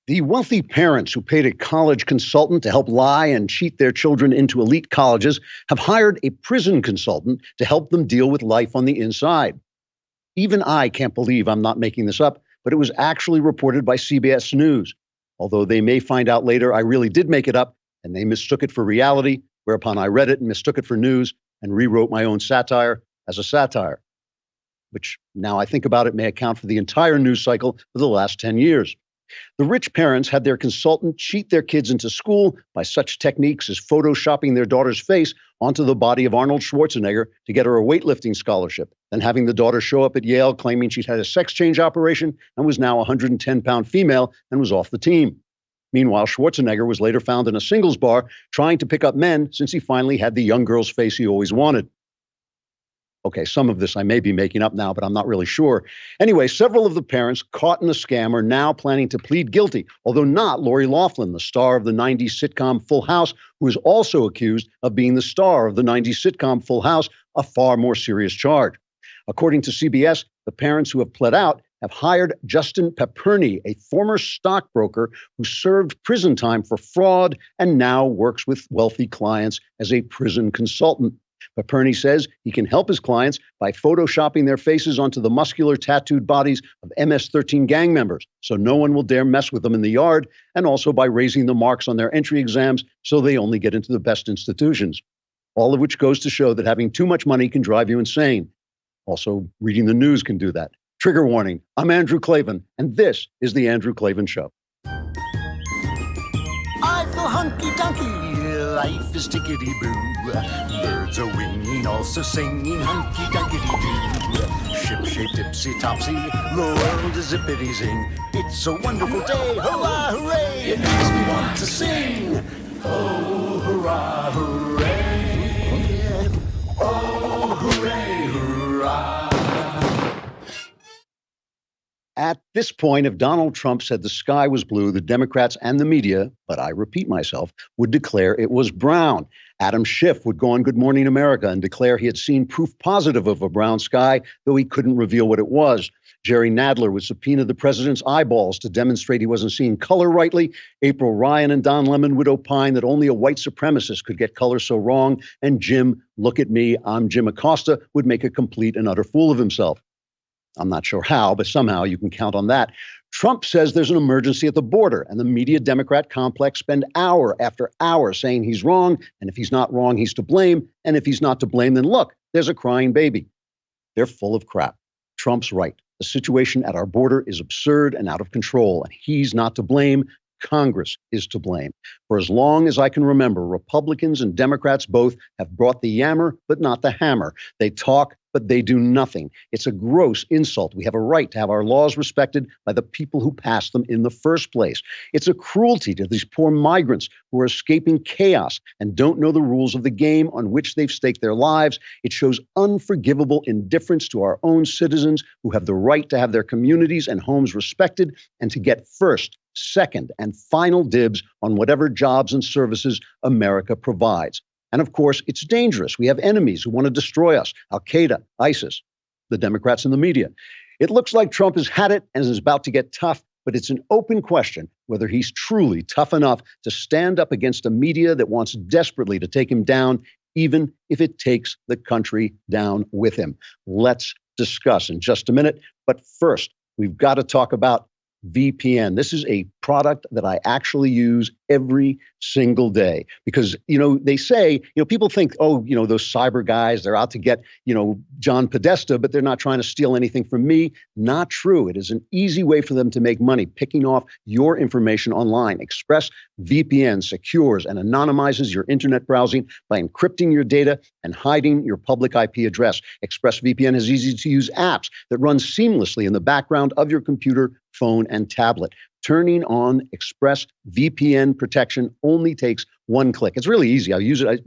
The wealthy parents who paid a college consultant to help lie and cheat their children into elite colleges have hired a prison consultant to help them deal with life on the inside. Even I can't believe I'm not making this up, but it was actually reported by CBS News. Although they may find out later I really did make it up and they mistook it for reality, whereupon I read it and mistook it for news and rewrote my own satire as a satire, which now I think about it may account for the entire news cycle for the last 10 years. The rich parents had their consultant cheat their kids into school by such techniques as photoshopping their daughter's face onto the body of Arnold Schwarzenegger to get her a weightlifting scholarship, then having the daughter show up at Yale claiming she'd had a sex change operation and was now a 110-pound female and was off the team. Meanwhile, Schwarzenegger was later found in a singles bar trying to pick up men since he finally had the young girl's face he always wanted. Okay, some of this I may be making up now, but I'm not really sure. Anyway, several of the parents caught in the scam are now planning to plead guilty, although not Lori Loughlin, the star of the 90s sitcom Full House, who is also accused of being the star of the 90s sitcom Full House, a far more serious charge. According to CBS, the parents who have pled out have hired Justin Pepperny, a former stockbroker who served prison time for fraud and now works with wealthy clients as a prison consultant. Pepperny says he can help his clients by photoshopping their faces onto the muscular tattooed bodies of MS-13 gang members, so no one will dare mess with them in the yard, and also by raising the marks on their entry exams so they only get into the best institutions. All of which goes to show that having too much money can drive you insane. Also, reading the news can do that. Trigger warning, I'm Andrew Klavan, and this is The Andrew Klavan Show. I feel hunky-dunky, life is tickety-boo. Birds are winging, also singing hunky-dunky-doo. Ship-shape, tipsy-topsy, the world is zippity-zing. It's a wonderful day, hurrah, hooray! It makes me want to sing. Oh, hurrah, hooray! Oh, hooray, hurrah! At this point, if Donald Trump said the sky was blue, the Democrats and the media, but I repeat myself, would declare it was brown. Adam Schiff would go on Good Morning America and declare he had seen proof positive of a brown sky, though he couldn't reveal what it was. Jerry Nadler would subpoena the president's eyeballs to demonstrate he wasn't seeing color rightly. April Ryan and Don Lemon would opine that only a white supremacist could get color so wrong. And Jim, look at me, I'm Jim Acosta, would make a complete and utter fool of himself. I'm not sure how, but somehow you can count on that. Trump says there's an emergency at the border, and the media Democrat complex spend hour after hour saying he's wrong, and if he's not wrong, he's to blame, and if he's not to blame, then look, there's a crying baby. They're full of crap. Trump's right. The situation at our border is absurd and out of control, and he's not to blame. Congress is to blame. For as long as I can remember, Republicans and Democrats both have brought the yammer, but not the hammer. They talk, but they do nothing. It's a gross insult. We have a right to have our laws respected by the people who passed them in the first place. It's a cruelty to these poor migrants who are escaping chaos and don't know the rules of the game on which they've staked their lives. It shows unforgivable indifference to our own citizens who have the right to have their communities and homes respected and to get first, second, and final dibs on whatever jobs and services America provides. And of course, it's dangerous. We have enemies who want to destroy us, Al-Qaeda, ISIS, the Democrats and the media. It looks like Trump has had it and is about to get tough, but it's an open question whether he's truly tough enough to stand up against a media that wants desperately to take him down, even if it takes the country down with him. Let's discuss in just a minute. But first, we've got to talk about VPN. This is a product that I actually use every single day because, they say, people think, those cyber guys, they're out to get, John Podesta, but they're not trying to steal anything from me. Not true. It is an easy way for them to make money, picking off your information online. ExpressVPN secures and anonymizes your internet browsing by encrypting your data and hiding your public IP address. ExpressVPN has easy-to-use apps that run seamlessly in the background of your computer, phone, and tablet. Turning on ExpressVPN protection only takes one click. It's really easy. I use it. I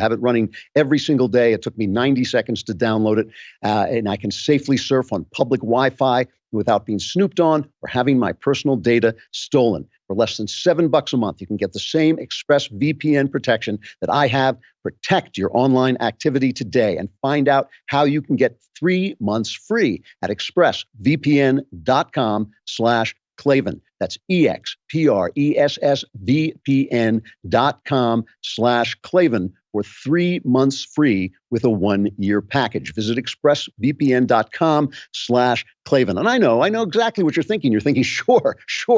have it running every single day. It took me 90 seconds to download it, and I can safely surf on public Wi-Fi without being snooped on or having my personal data stolen. For less than $7 a month, you can get the same ExpressVPN protection that I have. Protect your online activity today and find out how you can get 3 months free at expressvpn.com/Klavan. Klavan. That's expressvpn.com/Klavan for 3 months free with a 1-year package. Visit expressvpn.com/Klavan. And I know exactly what you're thinking. You're thinking, sure,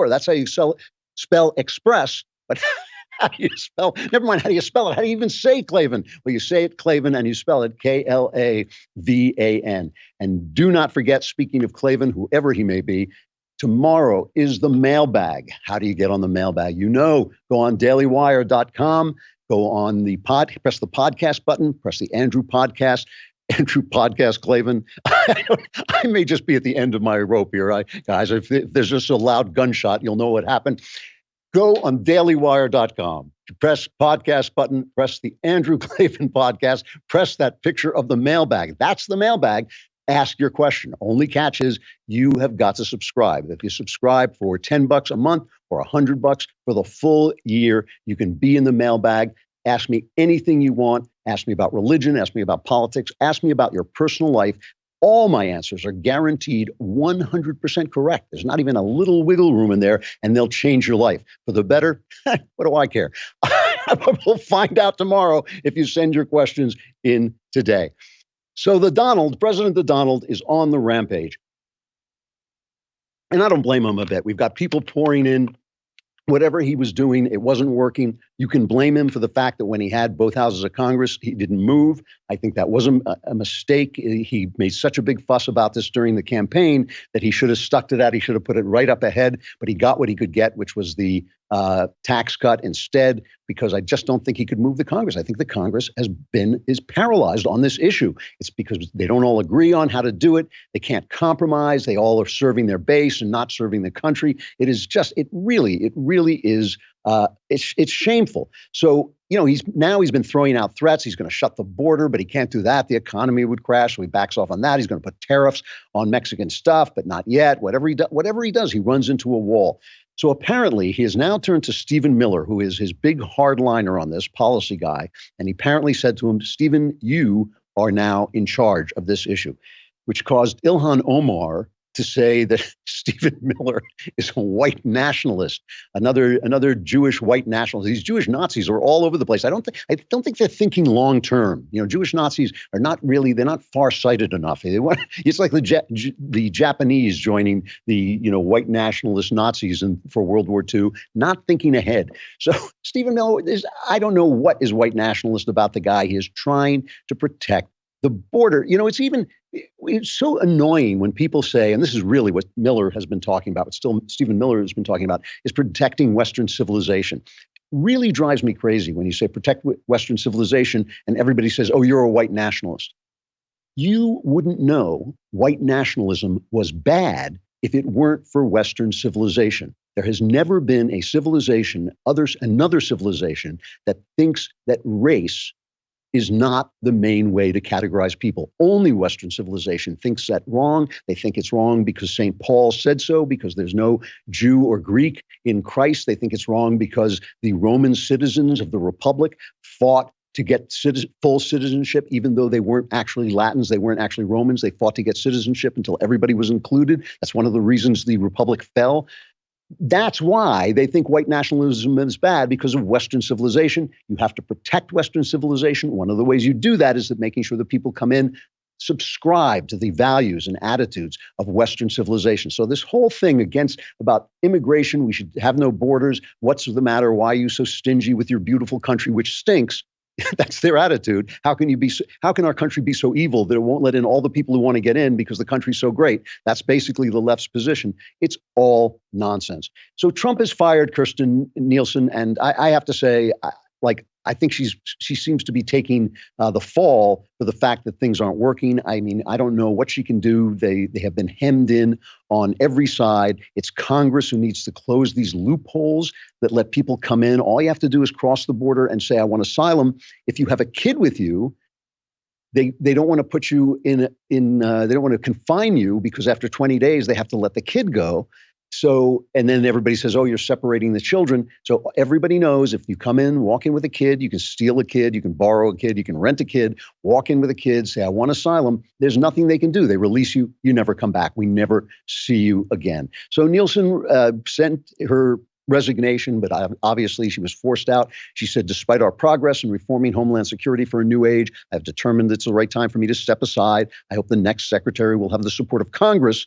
that's how you spell express, but how do you spell? Never mind, how do you spell it? How do you even say Klavan? Well, you say it Klavan and you spell it Klavan. And do not forget, speaking of Klavan, whoever he may be, tomorrow is the mailbag. How do you get on the mailbag? Go on dailywire.com, go on press the podcast button, press the Andrew Podcast Klavan. I may just be at the end of my rope here, guys. If there's just a loud gunshot, you'll know what happened. Go on dailywire.com, press podcast button, press the Andrew Klavan Podcast, press that picture of the mailbag. That's the mailbag. Ask your question. Only catch is you have got to subscribe. If you subscribe for $10 a month or $100 for the full year, you can be in the mailbag. Ask me anything you want. Ask me about religion. Ask me about politics. Ask me about your personal life. All my answers are guaranteed 100% correct. There's not even a little wiggle room in there, and they'll change your life. For the better, what do I care? We'll find out tomorrow if you send your questions in today. So President Donald is on the rampage. And I don't blame him a bit. We've got people pouring in. Whatever he was doing, it wasn't working. You can blame him for the fact that when he had both houses of Congress, he didn't move. I think that was a mistake. He made such a big fuss about this during the campaign that he should have stuck to that. He should have put it right up ahead, but he got what he could get, which was the tax cut instead, because I just don't think he could move the Congress. I think the Congress is paralyzed on this issue. It's because they don't all agree on how to do it. They can't compromise. They all are serving their base and not serving the country. It really is. It's shameful. So, he's been throwing out threats. He's going to shut the border, but he can't do that. The economy would crash. So he backs off on that. He's going to put tariffs on Mexican stuff, but not yet. Whatever he does, he runs into a wall. So apparently he has now turned to Stephen Miller, who is his big hardliner on this, policy guy. And he apparently said to him, Stephen, you are now in charge of this issue, which caused Ilhan Omar to say that Stephen Miller is a white nationalist, another Jewish white nationalist. These Jewish Nazis are all over the place. I don't think they're thinking long term. Jewish Nazis are not far-sighted enough. It's like the Japanese joining the white nationalist Nazis for World War II, not thinking ahead. So Stephen Miller I don't know what is white nationalist about the guy. He is trying to protect the border. It's so annoying when people say, and this is really what Miller has been talking about, Stephen Miller has been talking about, is protecting Western civilization. Really drives me crazy when you say protect Western civilization and everybody says, oh, you're a white nationalist. You wouldn't know white nationalism was bad if it weren't for Western civilization. There has never been a civilization, another civilization that thinks that race is not the main way to categorize people. Only Western civilization thinks that wrong. They think it's wrong because St. Paul said so, because there's no Jew or Greek in Christ. They think it's wrong because the Roman citizens of the Republic fought to get full citizenship, even though they weren't actually Latins, they weren't actually Romans. They fought to get citizenship until everybody was included. That's one of the reasons the Republic fell. That's why they think white nationalism is bad, because of Western civilization. You have to protect Western civilization. One of the ways you do that is that making sure that people come in, subscribe to the values and attitudes of Western civilization. So this whole thing about immigration, we should have no borders. What's the matter? Why are you so stingy with your beautiful country, which stinks? That's their attitude. How can our country be so evil that it won't let in all the people who want to get in because the country's so great? That's basically the left's position. It's all nonsense. So Trump has fired Kirstjen Nielsen, and I have to say, I think she seems to be taking the fall for the fact that things aren't working. I mean, I don't know what she can do. They have been hemmed in on every side. It's Congress who needs to close these loopholes that let people come in. All you have to do is cross the border and say, I want asylum. If you have a kid with you, they don't want to put you they don't want to confine you, because after 20 days, they have to let the kid go. So, and then everybody says, oh, you're separating the children. So everybody knows if you come in, walk in with a kid, you can steal a kid, you can borrow a kid, you can rent a kid, walk in with a kid, say, I want asylum. There's nothing they can do. They release you. You never come back. We never see you again. So Nielsen sent her resignation, but obviously she was forced out. She said, despite our progress in reforming Homeland Security for a new age, I've determined it's the right time for me to step aside. I hope the next secretary will have the support of Congress.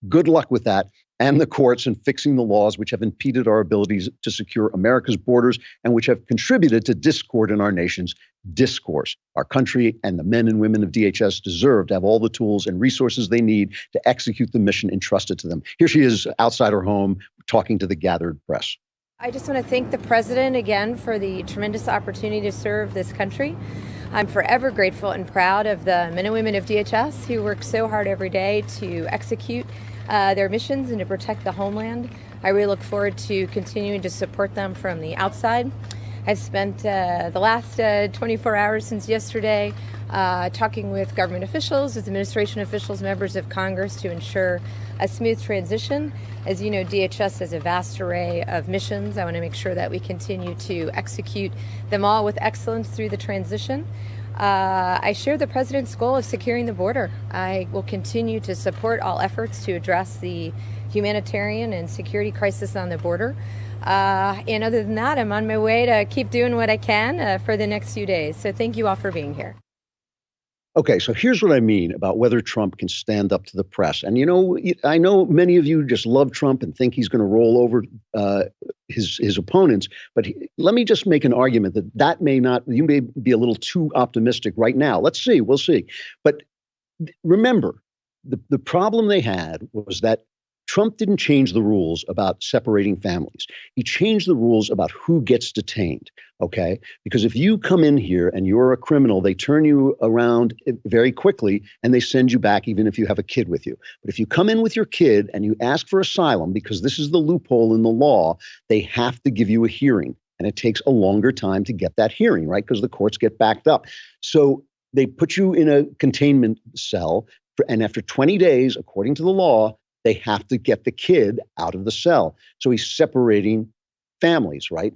Good luck with that. And the courts in fixing the laws which have impeded our abilities to secure America's borders and which have contributed to discord in our nation's discourse. Our country and the men and women of DHS deserve to have all the tools and resources they need to execute the mission entrusted to them. Here she is outside her home talking to the gathered press. I just want to thank the president again for the tremendous opportunity to serve this country. I'm forever grateful and proud of the men and women of DHS who work so hard every day to execute their missions and to protect the homeland. I really look forward to continuing to support them from the outside. I've spent the last 24 hours since yesterday talking with government officials, with administration officials, members of Congress to ensure a smooth transition. As you know, DHS has a vast array of missions. I want to make sure that we continue to execute them all with excellence through the transition. I share the president's goal of securing the border. I will continue to support all efforts to address the humanitarian and security crisis on the border. And other than that, I'm on my way to keep doing what I can for the next few days. So thank you all for being here. Okay, so here's what I mean about whether Trump can stand up to the press. And, you know, I know many of you just love Trump and think he's going to roll over his opponents. But let me just make an argument that may not, you may be a little too optimistic right now. Let's see, we'll see. But remember, the problem they had was that Trump didn't change the rules about separating families. He changed the rules about who gets detained, okay? Because if you come in here and you're a criminal, they turn you around very quickly and they send you back even if you have a kid with you. But if you come in with your kid and you ask for asylum, because this is the loophole in the law, they have to give you a hearing. And it takes a longer time to get that hearing, right? Because the courts get backed up. So they put you in a containment cell, and after 20 days, according to the law, they have to get the kid out of the cell. So he's separating families, right?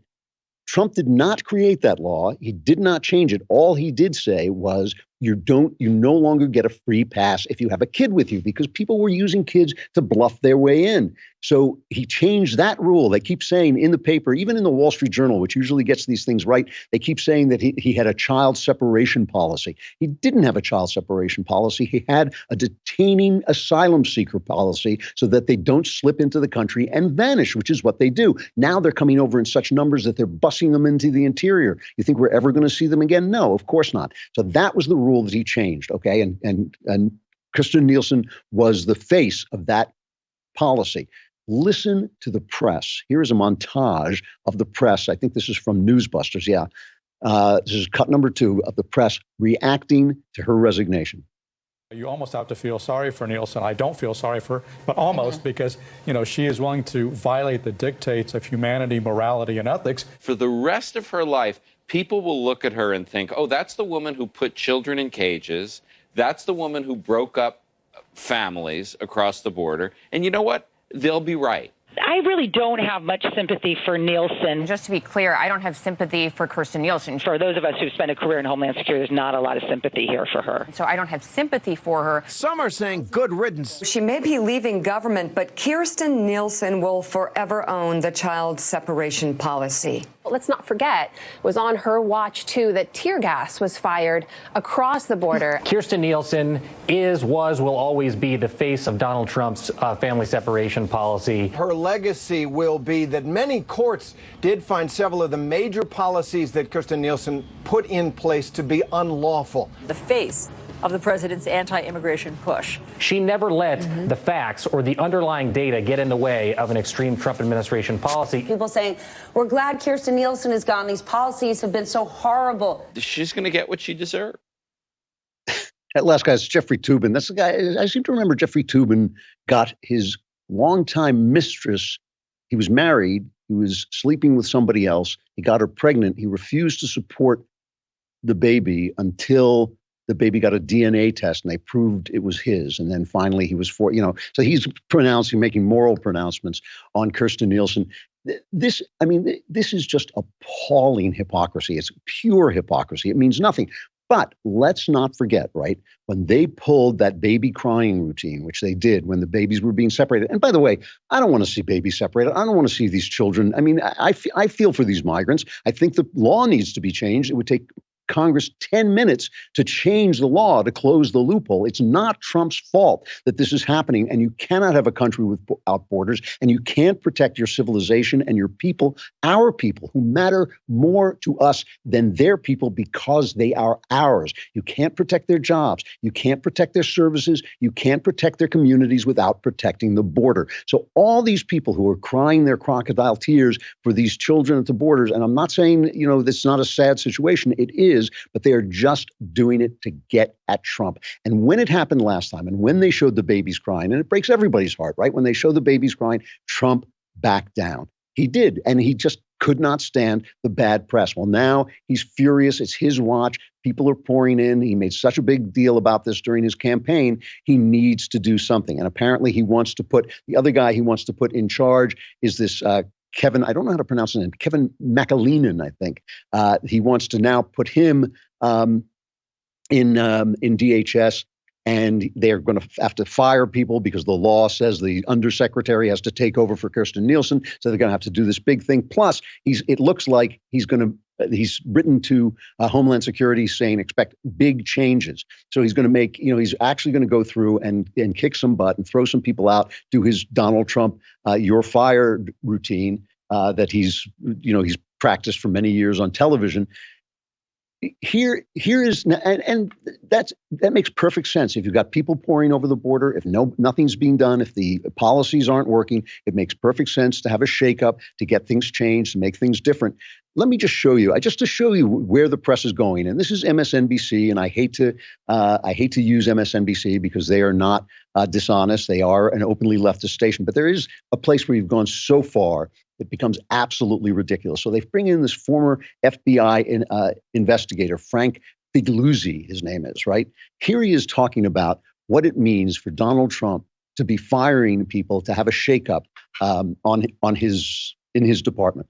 Trump did not create that law. He did not change it. All he did say was you no longer get a free pass if you have a kid with you, because people were using kids to bluff their way in. So he changed that rule. They keep saying in the paper, even in the Wall Street Journal, which usually gets these things right, they keep saying that he had a child separation policy. He didn't have a child separation policy. He had a detaining asylum seeker policy so that they don't slip into the country and vanish, which is what they do. Now they're coming over in such numbers that they're busing them into the interior. You think we're ever going to see them again? No, of course not. So that was the rule that he changed, okay? And Kristen Nielsen was the face of that policy. Listen to the press. Here is a montage of the press. I think this is from Newsbusters. Yeah. This is cut number 2 of the press reacting to her resignation. You almost have to feel sorry for Nielsen. I don't feel sorry for her, but almost, because, you know, she is willing to violate the dictates of humanity, morality, and ethics. For the rest of her life, people will look at her and think, oh, that's the woman who put children in cages. That's the woman who broke up families across the border. And you know what? They'll be right. I really don't have much sympathy for Nielsen. Just to be clear, I don't have sympathy for Kirstjen Nielsen. For those of us who've spent a career in Homeland Security, there's not a lot of sympathy here for her. So I don't have sympathy for her. Some are saying good riddance. She may be leaving government, but Kirstjen Nielsen will forever own the child separation policy. Let's not forget, it was on her watch, too, that tear gas was fired across the border. Kirstjen Nielsen will always be the face of Donald Trump's family separation policy. Her legacy will be that many courts did find several of the major policies that Kirstjen Nielsen put in place to be unlawful. The face of the president's anti-immigration push. She never let the facts or the underlying data get in the way of an extreme Trump administration policy. People saying, we're glad Kirstjen Nielsen is gone. These policies have been so horrible. She's going to get what she deserves. That last guy is Jeffrey Toobin. That's the guy, I seem to remember Jeffrey Toobin got his longtime mistress. He was married. He was sleeping with somebody else. He got her pregnant. He refused to support the baby until the baby got a DNA test and they proved it was his. And then finally he was so he's making moral pronouncements on Kirstjen Nielsen. This is just appalling hypocrisy. It's pure hypocrisy. It means nothing. But let's not forget, right, when they pulled that baby crying routine, which they did when the babies were being separated. And by the way, I don't want to see babies separated. I don't want to see these children. I mean, I feel for these migrants. I think the law needs to be changed. It would take Congress 10 minutes to change the law to close the loophole. It's not Trump's fault that this is happening, and you cannot have a country without borders, and you can't protect your civilization and your people, our people, who matter more to us than their people because they are ours. You can't protect their jobs. You can't protect their services. You can't protect their communities without protecting the border. So all these people who are crying their crocodile tears for these children at the borders, and I'm not saying, this is not a sad situation. It is, but they are just doing it to get at Trump. And when it happened last time, and when they showed the babies crying, and it breaks everybody's heart, right? When they show the babies crying, Trump backed down. He did, and he just could not stand the bad press. Well, now he's furious. It's his watch. People are pouring in. He made such a big deal about this during his campaign. He needs to do something. And apparently he wants to put, the other guy he wants to put in charge is this Kevin, I don't know how to pronounce his name, Kevin McAleenan, I think. He wants to now put him in DHS, and they're going to have to fire people because the law says the undersecretary has to take over for Kirstjen Nielsen. So they're going to have to do this big thing. Plus, it looks like he's written to Homeland Security saying expect big changes. So he's going to make, he's actually going to go through and kick some butt and throw some people out, do his Donald Trump, you're fired routine that he's practiced for many years on television. Here is, and that makes perfect sense. If you've got people pouring over the border, if nothing's being done, if the policies aren't working, it makes perfect sense to have a shakeup, to get things changed, to make things different. Let me just show you, where the press is going. And this is MSNBC, and I hate to use MSNBC because they are not dishonest. They are an openly leftist station, but there is a place where you've gone so far it becomes absolutely ridiculous. So they bring in this former FBI investigator, Frank Figliuzzi, his name is, right? Here he is talking about what it means for Donald Trump to be firing people, to have a shakeup in his department.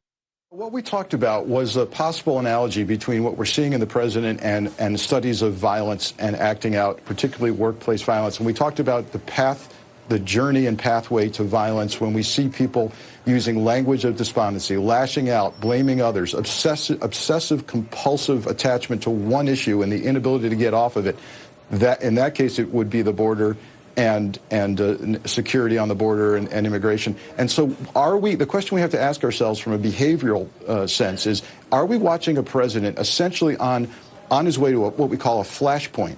What we talked about was a possible analogy between what we're seeing in the president and studies of violence and acting out, particularly workplace violence. And we talked about the journey and pathway to violence when we see people using language of despondency, lashing out, blaming others, obsessive compulsive attachment to one issue and the inability to get off of it. That in that case, it would be the border and security on the border and immigration. And so the question we have to ask ourselves from a behavioral sense is, are we watching a president essentially on his way to what we call a flashpoint?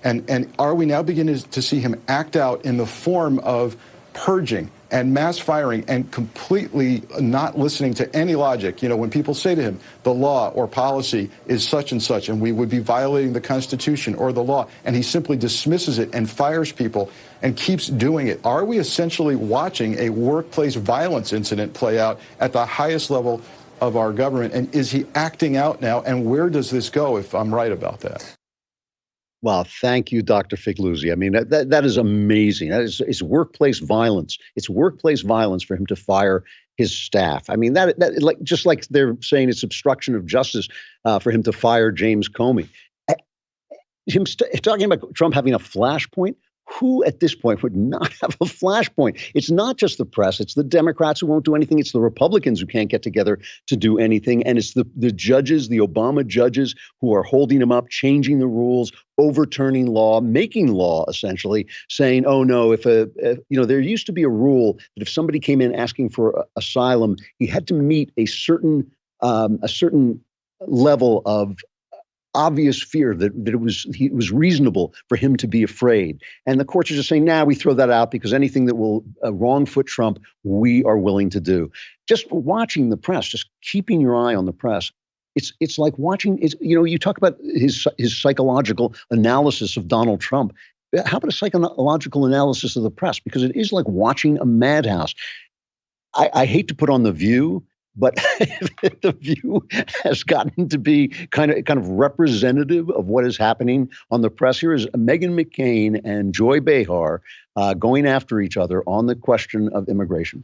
And are we now beginning to see him act out in the form of purging and mass firing and completely not listening to any logic? When people say to him, the law or policy is such and such, and we would be violating the Constitution or the law, and he simply dismisses it and fires people and keeps doing it. Are we essentially watching a workplace violence incident play out at the highest level of our government? And is he acting out now? And where does this go if I'm right about that? Well, thank you, Dr. Figliuzzi. I mean, that is amazing. It's workplace violence. It's workplace violence for him to fire his staff. I mean, just like they're saying it's obstruction of justice for him to fire James Comey. Talking about Trump having a flashpoint. Who at this point would not have a flashpoint? It's not just the press. It's the Democrats who won't do anything. It's the Republicans who can't get together to do anything. And it's the judges, the Obama judges, who are holding him up, changing the rules, overturning law, making law, essentially, saying, oh, no, there used to be a rule that if somebody came in asking for asylum, he had to meet a certain level of obvious fear that it was reasonable for him to be afraid. And the courts are just saying, we throw that out because anything that will wrong foot Trump, we are willing to do. Just watching the press, just keeping your eye on the press. It's like watching, you talk about his psychological analysis of Donald Trump. How about a psychological analysis of the press? Because it is like watching a madhouse. I hate to put on The View, But the View has gotten to be kind of representative of what is happening on the press. Here is Meghan McCain and Joy Behar going after each other on the question of immigration.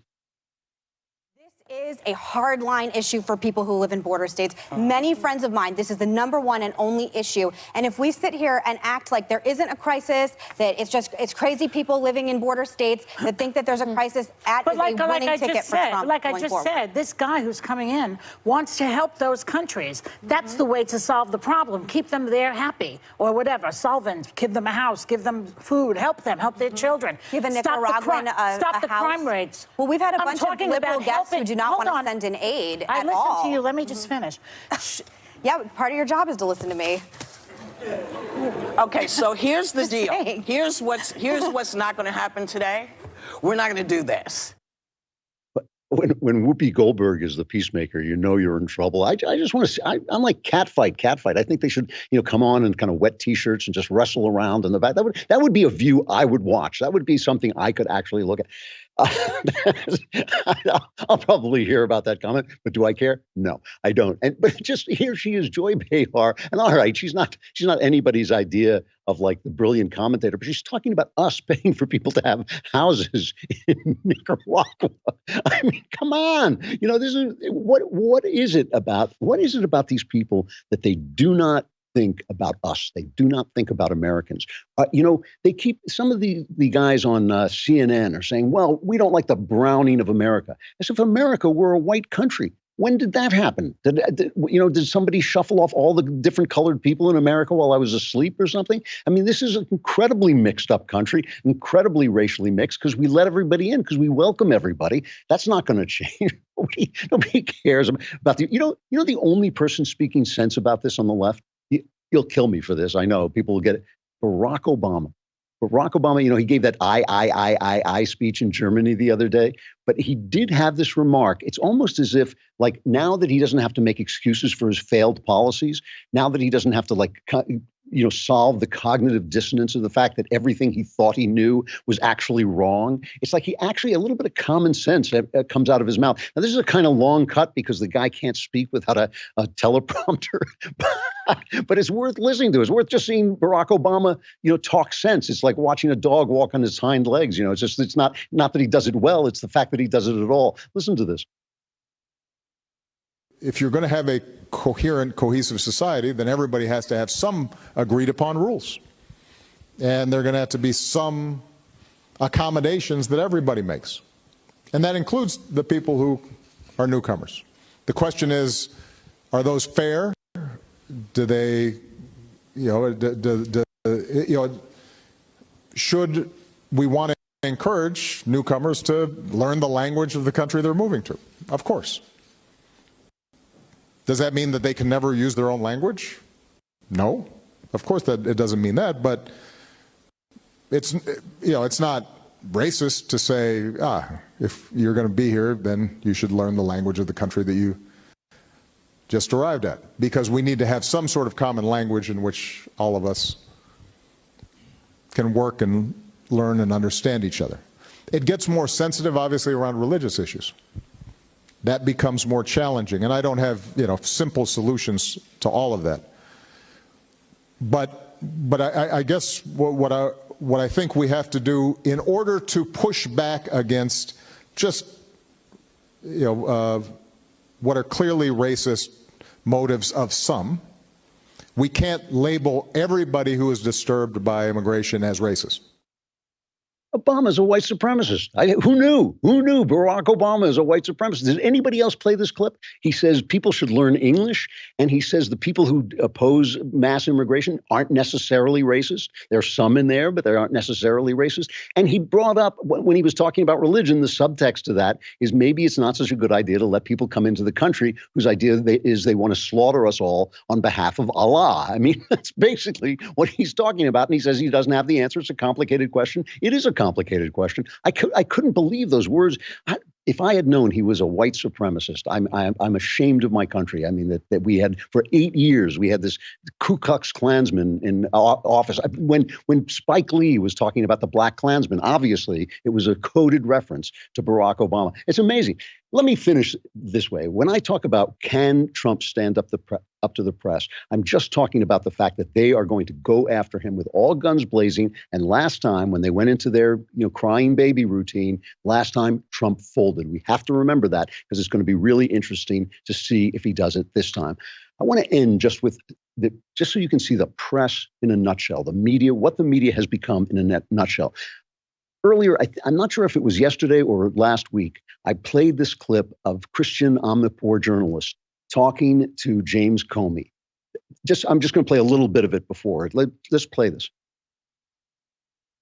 Is a hardline issue for people who live in border states. Many friends of mine, this is the number one and only issue. And if we sit here and act like there isn't a crisis, that it's crazy people living in border states that think that there's a crisis, is a winning ticket for Trump. Like I just said, this guy who's coming in wants to help those countries. That's the way to solve the problem. Keep them there happy or whatever. Solvent, give them a house, give them food, help them, help their children. Give a Nicaraguan stop the house. crime rates. Well, we've had a bunch of liberal guests who do not want to send in aid I at listen all. to you. Let me just finish. Yeah, part of your job is to listen to me. Okay, so here's the deal. Here's what's not going to happen today. We're not going to do this. But when Whoopi Goldberg is the peacemaker, you know you're in trouble. I just want to see. I'm like catfight. I think they should come on and kind of wet T-shirts and just wrestle around in the back. That would be a view I would watch. That would be something I could actually look at. I'll probably hear about that comment, but do I care? No, I don't. But just here she is, Joy Behar, and all right, she's not anybody's idea of like the brilliant commentator, but she's talking about us paying for people to have houses in Nicaragua. I mean, come on, this is what is it about these people that they do not think about us? They do not think about Americans. They keep some of the guys on CNN are saying, well, we don't like the browning of America. As if America were a white country. When did that happen? Did somebody shuffle off all the different colored people in America while I was asleep or something? I mean, this is an incredibly mixed up country, incredibly racially mixed, because we let everybody in, because we welcome everybody. That's not going to change. Nobody cares about the only person speaking sense about this on the left. You'll kill me for this. I know people will get it. Barack Obama. He gave that I speech in Germany the other day, but he did have this remark. It's almost as if, like, now that he doesn't have to make excuses for his failed policies, now that he doesn't have to, solve the cognitive dissonance of the fact that everything he thought he knew was actually wrong. It's like a little bit of common sense comes out of his mouth. Now, this is a kind of long cut because the guy can't speak without a teleprompter, but it's worth listening to. It's worth just seeing Barack Obama, talk sense. It's like watching a dog walk on his hind legs. It's not that he does it well. It's the fact that he does it at all. Listen to this. If you're going to have a coherent, cohesive society, then everybody has to have some agreed upon rules. And there are going to have to be some accommodations that everybody makes. And that includes the people who are newcomers. The question is, are those fair? Do they, should we want to encourage newcomers to learn the language of the country they're moving to? Of course. Does that mean that they can never use their own language? No, of course that it doesn't mean that, but it's not racist to say, if you're going to be here, then you should learn the language of the country that you just arrived at, because we need to have some sort of common language in which all of us can work and learn and understand each other. It gets more sensitive, obviously, around religious issues. That becomes more challenging, and I don't have simple solutions to all of that. But I guess what I think we have to do in order to push back against just what are clearly racist motives of some, we can't label everybody who is disturbed by immigration as racist. Obama's a white supremacist. Who knew? Who knew Barack Obama is a white supremacist? Did anybody else play this clip? He says people should learn English, and he says the people who oppose mass immigration aren't necessarily racist. There's some in there, but they aren't necessarily racist. And he brought up, when he was talking about religion, the subtext to that is maybe it's not such a good idea to let people come into the country whose idea is they want to slaughter us all on behalf of Allah. I mean, that's basically what he's talking about. And he says he doesn't have the answer. It's a complicated question. It is a complicated question. I couldn't believe those words. If I had known he was a white supremacist, I'm ashamed of my country. I mean, that we had, for 8 years, we had this Ku Klux Klansman in office. When Spike Lee was talking about the Black Klansman, obviously, it was a coded reference to Barack Obama. It's amazing. Let me finish this way. When I talk about can Trump stand up to the press, I'm just talking about the fact that they are going to go after him with all guns blazing. And last time, when they went into their crying baby routine, last time Trump folded. We have to remember that because it's going to be really interesting to see if he does it this time. I want to end just with just so you can see the press in a nutshell, the media, what the media has become in a nutshell. Earlier, I'm not sure if it was yesterday or last week, I played this clip of Christian Amanpour journalist talking to James Comey. I'm just going to play a little bit of it before. Let's play this.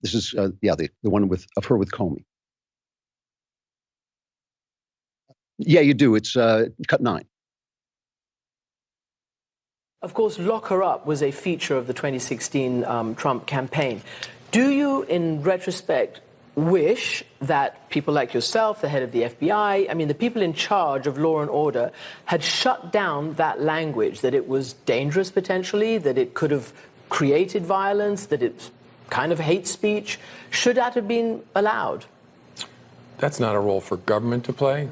This is, the one of her with Comey. Yeah, you do. It's cut 9. Of course, lock her up was a feature of the 2016 Trump campaign. Do you, in retrospect, wish that people like yourself, the head of the FBI, I mean, the people in charge of law and order, had shut down that language, that it was dangerous potentially, that it could have created violence, that it's kind of hate speech? Should that have been allowed? That's not a role for government to play.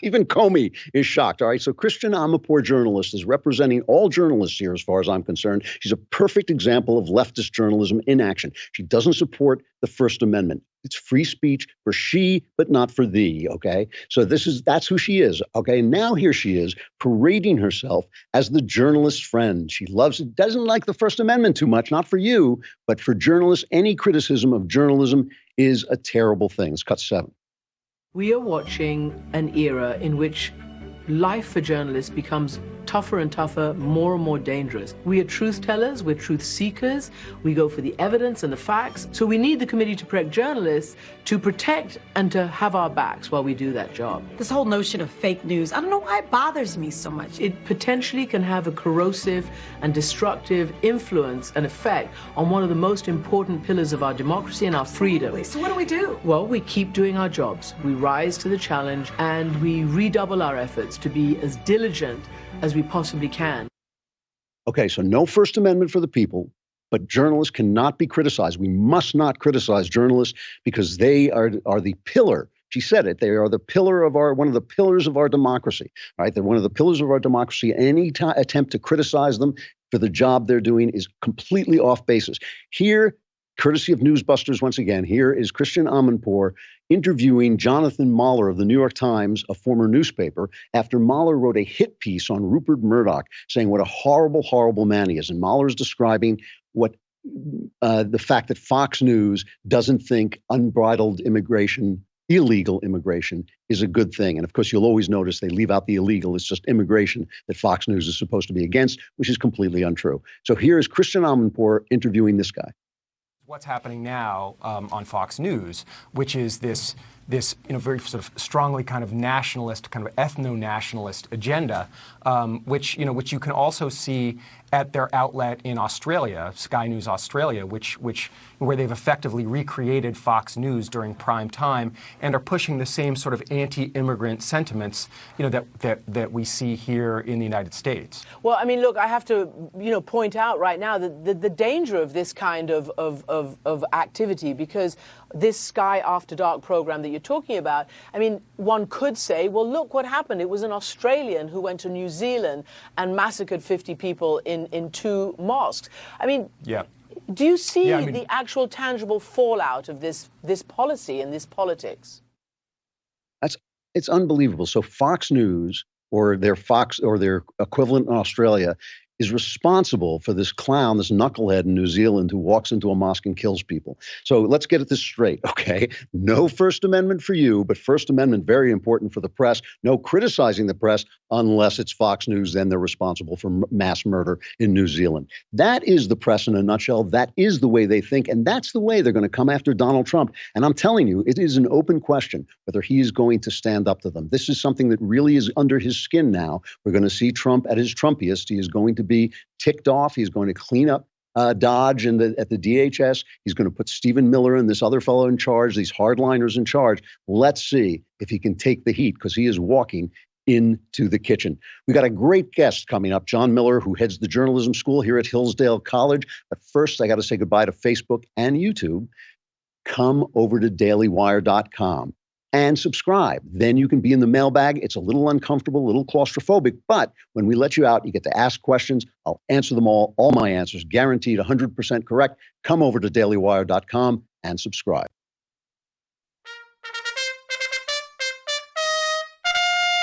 Even Comey is shocked. All right. So Christian Amanpour journalist is representing all journalists here, as far as I'm concerned. She's a perfect example of leftist journalism in action. She doesn't support the First Amendment. It's free speech for she, but not for thee. OK, so that's who she is. OK, now here she is parading herself as the journalist's friend. She doesn't like the First Amendment too much, not for you, but for journalists. Any criticism of journalism is a terrible thing. It's cut 7. We are watching an era in which life for journalists becomes tougher and tougher, more and more dangerous. We are truth tellers, we're truth seekers, we go for the evidence and the facts. So we need the Committee to Protect Journalists to protect and to have our backs while we do that job. This whole notion of fake news, I don't know why it bothers me so much. It potentially can have a corrosive and destructive influence and effect on one of the most important pillars of our democracy and our freedom. So what do? Well, we keep doing our jobs. We rise to the challenge and we redouble our efforts to be as diligent as we possibly can. Okay, so no First Amendment for the people, but journalists cannot be criticized. We must not criticize journalists because they are the pillar. She said it. They are the pillar of one of the pillars of our democracy. Right? They're one of the pillars of our democracy. Any attempt to criticize them for the job they're doing is completely off basis. Here, courtesy of Newsbusters once again, here is Christian Amanpour interviewing Jonathan Mahler of the New York Times, a former newspaper, after Mahler wrote a hit piece on Rupert Murdoch, saying what a horrible, horrible man he is. And Mahler is describing what the fact that Fox News doesn't think unbridled immigration, illegal immigration, is a good thing. And of course, you'll always notice they leave out the illegal. It's just immigration that Fox News is supposed to be against, which is completely untrue. So here is Christian Amanpour interviewing this guy. What's happening now on Fox News, which is this very sort of strongly kind of nationalist, kind of ethno-nationalist agenda, which you can also see at their outlet in Australia, Sky News Australia, where they've effectively recreated Fox News during prime time and are pushing the same sort of anti-immigrant sentiments, that we see here in the United States. Well, I mean, look, I have to, point out right now that the danger of this kind of activity, because this Sky After Dark program that you're talking about, I mean, one could say, well, look what happened. It was an Australian who went to New Zealand and massacred 50 people in 2 mosques. I mean, yeah. Do you see the actual tangible fallout of this policy and this politics? It's unbelievable. So Fox News or their equivalent in Australia is responsible for this clown, this knucklehead in New Zealand who walks into a mosque and kills people. So let's get this straight, okay? No First Amendment for you, but First Amendment very important for the press. No criticizing the press unless it's Fox News, then they're responsible for mass murder in New Zealand. That is the press in a nutshell. That is the way they think, and that's the way they're going to come after Donald Trump. And I'm telling you, it is an open question whether he is going to stand up to them. This is something that really is under his skin now. We're going to see Trump at his Trumpiest. He is going to be ticked off. He's going to clean up Dodge at the DHS. He's going to put Stephen Miller and this other fellow in charge, these hardliners in charge. Let's see if he can take the heat, because he is walking into the kitchen. We got a great guest coming up, John Miller, who heads the journalism school here at Hillsdale College. But first, I got to say goodbye to Facebook and YouTube. Come over to dailywire.com. and subscribe. Then you can be in the mailbag. It's a little uncomfortable, a little claustrophobic, but when we let you out, you get to ask questions. I'll answer them all my answers, guaranteed 100% correct. Come over to dailywire.com and subscribe.